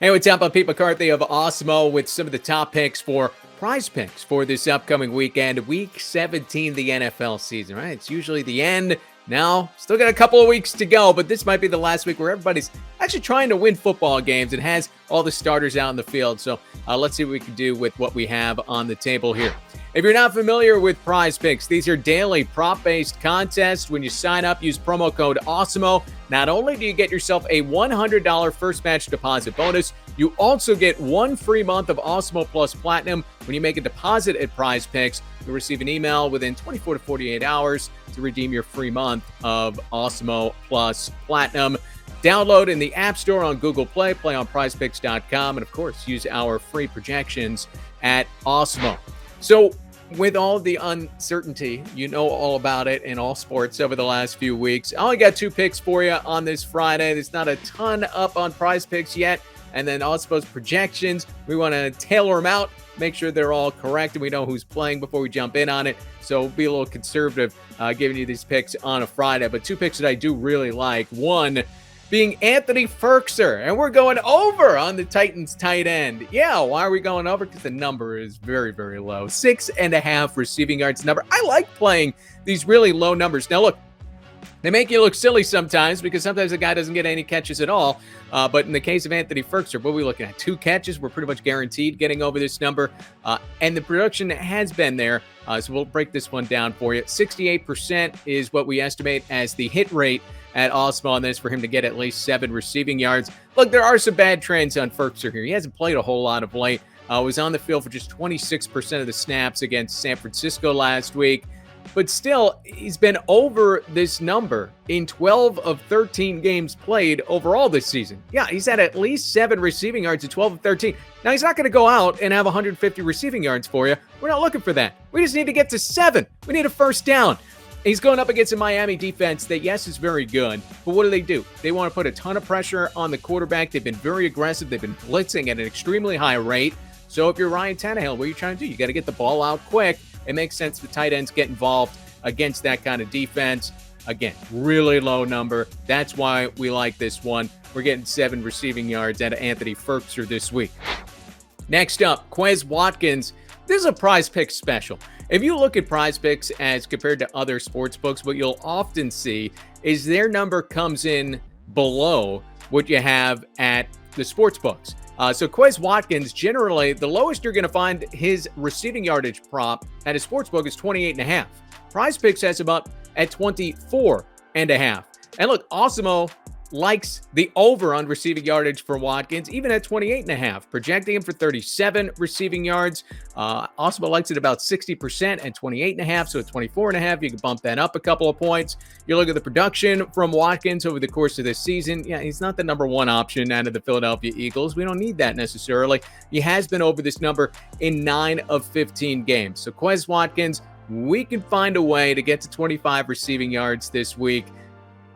Hey, what's up? I'm Pete McCarthy of Awesemo with some of the top picks for PrizePicks for this upcoming weekend, Week 17, the NFL season, right? It's usually the end. Now, still got a couple of weeks to go, but this might be the last week where everybody's actually trying to win football games and has all the starters out in the field. So let's see what we can do with what we have on the table here. If you're not familiar with PrizePicks, these are daily prop-based contests. When you sign up, use promo code Awesemo. Not only do you get yourself a $100 first match deposit bonus, you also get one free month of Awesemo Plus Platinum. When you make a deposit at PrizePicks, you'll receive an email within 24 to 48 hours to redeem your free month of Awesemo Plus Platinum. Download in the App Store on Google Play, play on PrizePicks.com, and of course, use our free projections at Awesemo. So with all the uncertainty, you know all about it in all sports over the last few weeks. I only got two picks for you on this Friday. There's not a ton up on PrizePicks yet. And then Awesemo's projections, we want to tailor them out, make sure they're all correct, and we know who's playing before we jump in on it. So be a little conservative giving you these picks on a Friday. But two picks that I do really like. One being Anthony Firkser, and we're going over on the Titans tight end. Yeah, why are we going over? Because the number is very, very low. 6.5 receiving yards number. I like playing these really low numbers. Now, look, they make you look silly sometimes because sometimes the guy doesn't get any catches at all. But in the case of Anthony Firkser, what are we looking at? 2 catches. We're pretty much guaranteed getting over this number. And the production has been there. So we'll break this one down for you. 68% is what we estimate as the hit rate at Awesemo on this for him to get at least 7 receiving yards. Look, there are some bad trends on Firkser here. He hasn't played a whole lot of late. Was on the field for just 26% of the snaps against San Francisco last week. But still, he's been over this number in 12 of 13 games played overall this season. Yeah, he's had at least 7 receiving yards in 12 of 13. Now, he's not going to go out and have 150 receiving yards for you. We're not looking for that. We just need to get to 7. We need a first down. He's going up against a Miami defense that, yes, is very good, but what do? They want to put a ton of pressure on the quarterback. They've been very aggressive. They've been blitzing at an extremely high rate. So if you're Ryan Tannehill, what are you trying to do? You got to get the ball out quick. It makes sense the tight ends get involved against that kind of defense. Again, really low number. That's why we like this one. We're getting 7 receiving yards out of Anthony Firkser this week. Next up, Quez Watkins. This is a PrizePicks special. If you look at PrizePicks as compared to other sports books, what you'll often see is their number comes in below what you have at the sports books. So Quez Watkins, generally, the lowest you're going to find his receiving yardage prop at a sports book is 28.5. PrizePicks has him up at 24.5. And look, Awesemo likes the over on receiving yardage for Watkins, even at 28.5, projecting him for 37 receiving yards. Awesemo likes it about 60% and 28.5, so at 24.5, you can bump that up a couple of points. You look at the production from Watkins over the course of this season. Yeah, he's not the number one option out of the Philadelphia Eagles. We don't need that necessarily. He has been over this number in 9 of 15 games. So Quez Watkins, we can find a way to get to 25 receiving yards this week.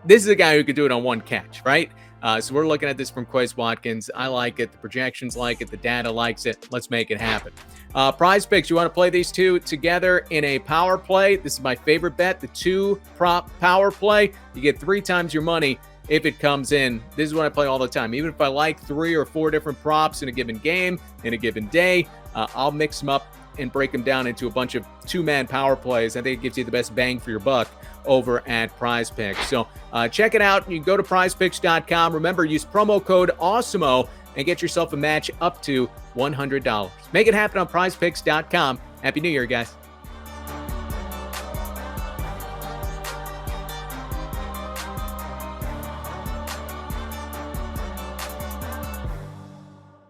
This is a guy who could do it on one catch, right? So we're looking at this from Quez Watkins. I like it. The projections like it. The data likes it. Let's make it happen. PrizePicks, you want to play these two together in a power play. This is my favorite bet, the 2-prop power play. You get 3 times your money if it comes in. This is what I play all the time. Even if I like 3 or 4 different props in a given game, in a given day, I'll mix them up and break them down into a bunch of 2-man power plays. I think it gives you the best bang for your buck over at PrizePicks. So check it out. You can go to PrizePicks.com. Remember, use promo code Awesemo and get yourself a match up to $100. Make it happen on PrizePicks.com. Happy New Year, guys.